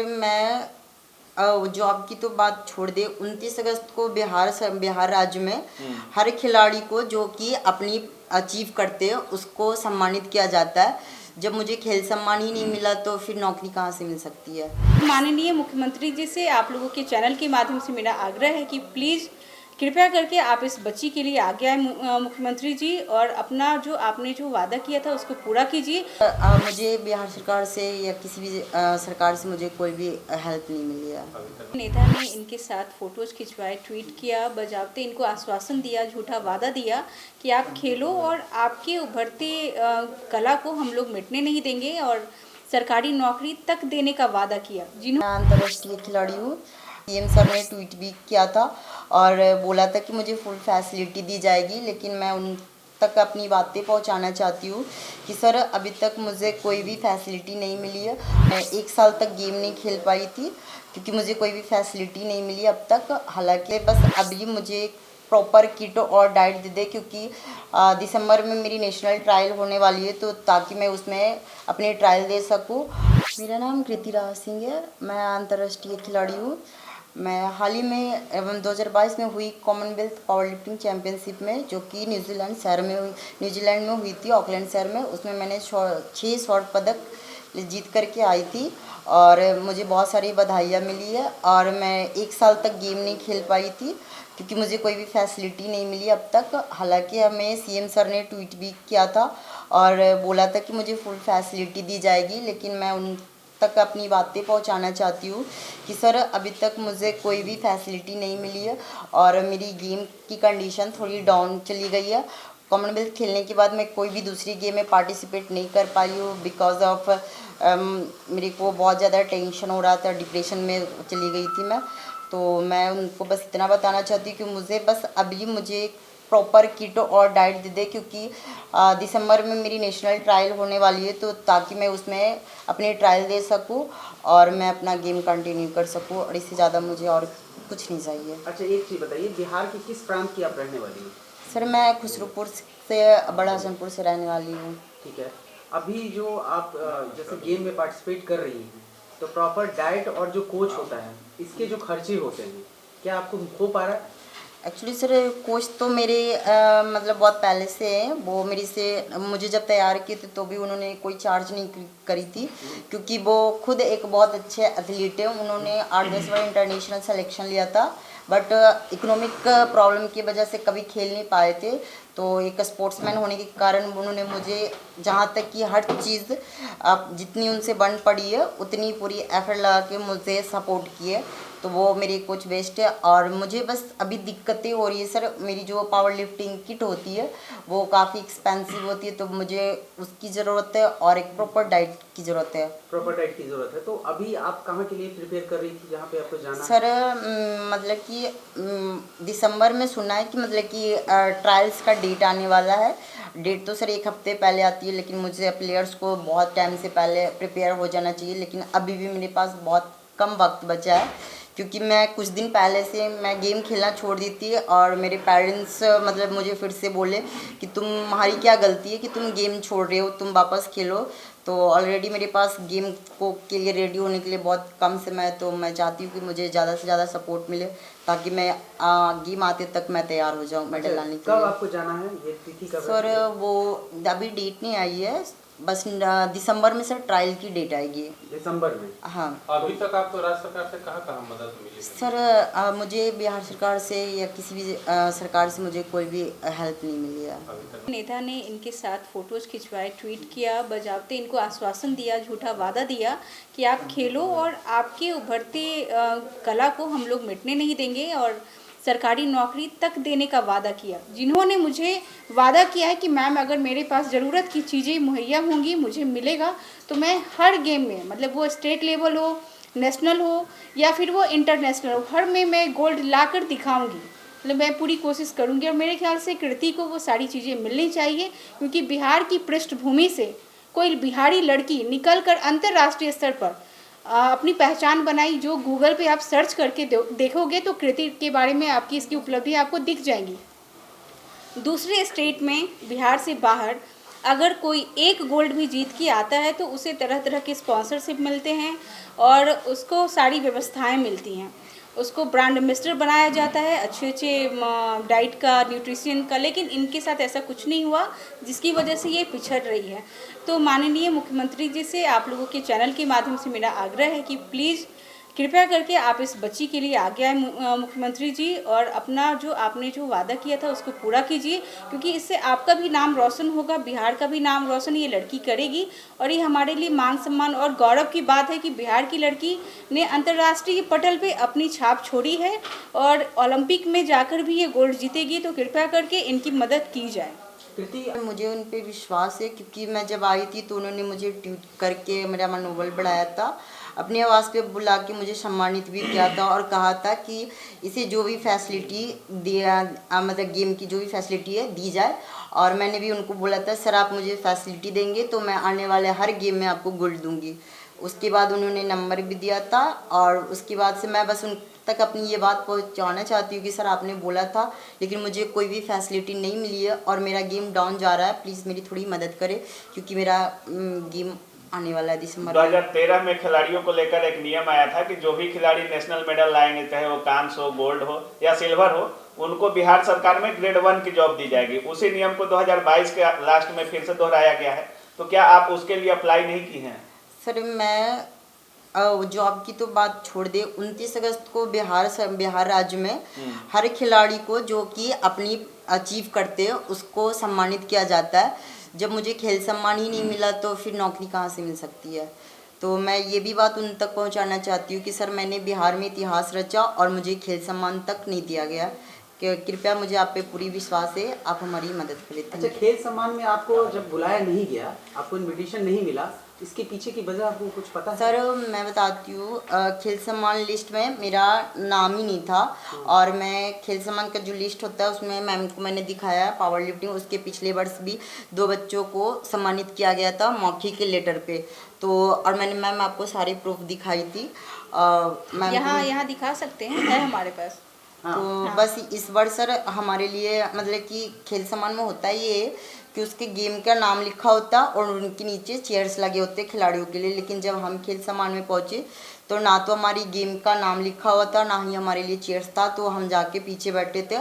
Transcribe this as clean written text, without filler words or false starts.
Sir मैं job की तो बात छोड़ दे, 29 अगस्त को बिहार राज्य में हर खिलाड़ी को जो कि अपनी अचीव करते हैं उसको सम्मानित किया जाता है। जब मुझे खेल सम्मान ही नहीं मिला तो फिर नौकरी कहाँ से मिल सकती है। माननीय मुख्यमंत्री जी से आप लोगों के चैनल के माध्यम से मेरा आग्रह है कि प्लीज़ कृपया करके आप इस बच्ची के लिए आगे आए मुख्यमंत्री जी, और अपना जो आपने जो वादा किया था उसको पूरा कीजिए। मुझे बिहार सरकार से या किसी भी सरकार से मुझे कोई भी हेल्प नहीं मिली है। नेता ने इनके साथ फोटोज खिंचवाए, ट्वीट किया, बजावते इनको आश्वासन दिया, झूठा वादा दिया कि आप खेलो और आपके उभरते कला को हम लोग मिटने नहीं देंगे, और सरकारी नौकरी तक देने का वादा किया। मैं अंतर्राष्ट्रीय खिलाड़ी हूँ। सीएम सर ने ट्वीट भी किया था और बोला था कि मुझे फुल फैसिलिटी दी जाएगी, लेकिन मैं उन तक अपनी बातें पहुंचाना चाहती हूँ कि सर अभी तक मुझे कोई भी फैसिलिटी नहीं मिली है। मैं 1 साल तक गेम नहीं खेल पाई थी क्योंकि मुझे कोई भी फैसिलिटी नहीं मिली अब तक। हालांकि बस अभी मुझे प्रॉपर किट और डाइट दे दे, क्योंकि दिसंबर में मेरी नेशनल ट्रायल होने वाली है, तो ताकि मैं उसमें अपने ट्रायल दे सकूं। मेरा नाम कृति राज सिंह है, मैं अंतर्राष्ट्रीय खिलाड़ी हूँ। मैं हाल ही में 2022 में हुई कॉमनवेल्थ पावर लिफ्टिंग चैम्पियनशिप में, जो कि न्यूजीलैंड में हुई थी, ऑकलैंड शहर में, उसमें मैंने 6 स्वर्ण पदक जीत करके आई थी और मुझे बहुत सारी बधाइयाँ मिली है। और मैं 1 साल तक गेम नहीं खेल पाई थी क्योंकि मुझे कोई भी फैसिलिटी नहीं मिली अब तक। हालांकि हमें सीएम सर ने ट्वीट भी किया था और बोला था कि मुझे फुल फैसिलिटी दी जाएगी, लेकिन मैं उन तक अपनी बातें पहुंचाना चाहती हूँ कि सर अभी तक मुझे कोई भी फैसिलिटी नहीं मिली है और मेरी गेम की कंडीशन थोड़ी डाउन चली गई है। कॉमनवेल्थ खेलने के बाद मैं कोई भी दूसरी गेम में पार्टिसिपेट नहीं कर पाई हूँ बिकॉज ऑफ मेरे को बहुत ज़्यादा टेंशन हो रहा था, डिप्रेशन में चली गई थी मैं। तो मैं उनको बस इतना बताना चाहती हूँ कि मुझे प्रॉपर किट और डाइट दे दे, क्योंकि दिसंबर में मेरी नेशनल ट्रायल होने वाली है, तो ताकि मैं उसमें अपने ट्रायल दे सकूं और मैं अपना गेम कंटिन्यू कर सकूं, और इससे ज़्यादा मुझे और कुछ नहीं चाहिए। अच्छा, एक चीज़ बताइए, बिहार के किस प्रांत की आप रहने वाली हैं? सर मैं खुसरूपुर से, बड़ा हसनपुर से रहने वाली हूँ। ठीक है। अभी जो आप जैसे गेम में पार्टिसिपेट कर रही हैं, तो प्रॉपर डाइट और जो कोच होता है, इसके जो खर्चे होते हैं, क्या आपको हो पा रहा है? एक्चुअली सर कोच तो मेरे मतलब बहुत पहले से हैं, वो मुझे जब तैयार किए थे तो भी उन्होंने कोई चार्ज नहीं करी थी, क्योंकि वो खुद एक बहुत अच्छे एथलीट हैं। उन्होंने 8-10 बार इंटरनेशनल सिलेक्शन लिया था, बट इकोनॉमिक प्रॉब्लम की वजह से कभी खेल नहीं पाए थे। तो एक स्पोर्ट्समैन होने के कारण उन्होंने मुझे जहाँ तक कि हर चीज़ जितनी उनसे बन पड़ी है उतनी पूरी एफर्ट लगा के मुझे सपोर्ट किए, तो वो मेरी कोच बेस्ट है। और मुझे बस अभी दिक्कतें हो रही है सर, मेरी जो पावर लिफ्टिंग किट होती है वो काफ़ी एक्सपेंसिव होती है, तो मुझे उसकी ज़रूरत है और एक प्रॉपर डाइट की ज़रूरत है। प्रॉपर डाइट की ज़रूरत है। तो अभी आप कहाँ के लिए प्रिपेयर कर रही थी जहाँ पे आपको जाना है? सर मतलब कि दिसंबर में सुना है कि मतलब कि ट्रायल्स का डेट आने वाला है। डेट तो सर 1 हफ्ते पहले आती है, लेकिन मुझे प्लेयर्स को बहुत टाइम से पहले प्रिपेयर हो जाना चाहिए, लेकिन अभी भी मेरे पास बहुत कम वक्त बचा है, क्योंकि मैं कुछ दिन पहले से मैं गेम खेलना छोड़ दी थी और मेरे पेरेंट्स मतलब मुझे फिर से बोले कि तुम्हारी क्या गलती है कि तुम गेम छोड़ रहे हो, तुम वापस खेलो। तो ऑलरेडी मेरे पास गेम को के लिए रेडी होने के लिए बहुत कम समय है, तो मैं चाहती हूँ कि मुझे ज़्यादा से ज़्यादा सपोर्ट मिले ताकि मैं गेम आते तक मैं तैयार हो जाऊँ मेडल लाने के लिए। कब आपको जाना है, ये तिथि कब है? सर वो अभी डेट नहीं आई है, बस दिसंबर में सर ट्रायल की डेट आएगी। दिसंबर में? हाँ। अभी तक आपको राज्य सरकार से कहाँ मदद मिली? सर मुझे बिहार सरकार से या किसी भी सरकार से मुझे कोई भी हेल्प नहीं मिली है। नेता ने इनके साथ फोटोज खिंचवाए, ट्वीट किया, बजावते इनको आश्वासन दिया, झूठा वादा दिया कि आप खेलो और आपके उभरते कला को हम लोग मिटने नहीं देंगे, और सरकारी नौकरी तक देने का वादा किया। जिन्होंने मुझे वादा किया है कि मैम अगर मेरे पास ज़रूरत की चीज़ें मुहैया होंगी, मुझे मिलेगा, तो मैं हर गेम में, मतलब वो स्टेट लेवल हो, नेशनल हो या फिर वो इंटरनेशनल हो, हर में मैं गोल्ड ला कर दिखाऊँगी। मतलब मैं पूरी कोशिश करूँगी, और मेरे ख्याल से कृति को वो सारी चीज़ें मिलनी चाहिए, क्योंकि बिहार की पृष्ठभूमि से कोई बिहारी लड़की निकल कर अंतर्राष्ट्रीय स्तर पर अपनी पहचान बनाई। जो गूगल पे आप सर्च करके देखोगे तो कृति के बारे में आपकी इसकी उपलब्धि आपको दिख जाएंगी। दूसरे स्टेट में बिहार से बाहर अगर कोई एक गोल्ड भी जीत के आता है तो उसे तरह तरह के स्पॉन्सरशिप मिलते हैं और उसको सारी व्यवस्थाएं मिलती हैं। उसको ब्रांड एम्बेसडर बनाया जाता है, अच्छे अच्छे डाइट का, न्यूट्रिशन का, लेकिन इनके साथ ऐसा कुछ नहीं हुआ जिसकी वजह से ये पिछड़ रही है। तो माननीय मुख्यमंत्री जी से आप लोगों के चैनल के माध्यम से मेरा आग्रह है कि प्लीज़ कृपया करके आप इस बच्ची के लिए आगे आए मुख्यमंत्री जी, और अपना जो आपने जो वादा किया था उसको पूरा कीजिए, क्योंकि इससे आपका भी नाम रोशन होगा, बिहार का भी नाम रोशन ये लड़की करेगी। और ये हमारे लिए मान सम्मान और गौरव की बात है कि बिहार की लड़की ने अंतर्राष्ट्रीय पटल पे अपनी छाप छोड़ी है और ओलंपिक में जाकर भी ये गोल्ड जीतेगी। तो कृपया करके इनकी मदद की जाए। कृति, मुझे उन पे विश्वास है, क्योंकि मैं जब आई थी तो उन्होंने मुझे ट्वीट करके मेरा मनोबल बढ़ाया था, अपनी आवाज़ पे बुला के मुझे सम्मानित भी किया था और कहा था कि इसे जो भी फैसिलिटी दिया, मतलब गेम की जो भी फैसिलिटी है दी जाए। और मैंने भी उनको बोला था, सर आप मुझे फैसिलिटी देंगे तो मैं आने वाले हर गेम में आपको गोल्ड दूंगी। उसके बाद उन्होंने नंबर भी दिया था और उसके बाद से मैं बस उन तक अपनी ये बात पहुंचाना चाहती हूँ कि सर आपने बोला था लेकिन मुझे कोई भी फैसिलिटी नहीं मिली है और मेरा गेम डाउन जा रहा है, प्लीज़ मेरी थोड़ी मदद करें, क्योंकि मेरा गेम आने वाला है दिसंबर में। 2013 में खिलाड़ियों को लेकर एक नियम आया था कि जो भी खिलाड़ी नेशनल मेडल लाएंगे, चाहे वो कांस्य हो, गोल्ड हो या सिल्वर हो, उनको बिहार सरकार में ग्रेड 1 की जॉब दी जाएगी। उसी नियम को 2022 के लास्ट में फिर से दोहराया गया है, तो क्या आप उसके लिए अप्लाई नहीं की हैं? सर मैं जॉब की तो बात छोड़ दे, 29 अगस्त को बिहार राज्य में हर खिलाड़ी को जो कि अपनी अचीव करते हैं उसको सम्मानित किया जाता है। जब मुझे खेल सम्मान ही नहीं मिला तो फिर नौकरी कहाँ से मिल सकती है। तो मैं ये भी बात उन तक पहुंचाना चाहती हूँ कि सर मैंने बिहार में इतिहास रचा और मुझे खेल सम्मान तक नहीं दिया गया। कि कृपया, मुझे आप पे पूरी विश्वास है, आप हमारी मदद करें। अच्छा, खेल सम्मान में आपको जब बुलाया नहीं गया, आपको इनविटेशन नहीं मिला, इसके पीछे की वजह आपको कुछ पता है? सर मैं बताती हूँ, खेल सम्मान लिस्ट में मेरा नाम ही नहीं था और मैं खेल सम्मान का जो लिस्ट होता है उसमें मैम को मैंने दिखाया पावर लिफ्टिंग, उसके पिछले वर्ष भी 2 बच्चों को सम्मानित किया गया था मौखिक के लेटर पे। तो और मैंने मैम आपको सारी प्रूफ दिखाई थी। मैम यहाँ दिखा सकते हैं, है हमारे पास। तो बस इस वर्ष सर हमारे लिए मतलब कि खेल सम्मान में होता ये है कि उसके गेम का नाम लिखा होता और उनके नीचे चेयर्स लगे होते खिलाड़ियों के लिए। लेकिन जब हम खेल सम्मान में पहुँचे तो ना तो हमारी गेम का नाम लिखा हुआ था, ना ही हमारे लिए चेयर्स था। तो हम जाके पीछे बैठे थे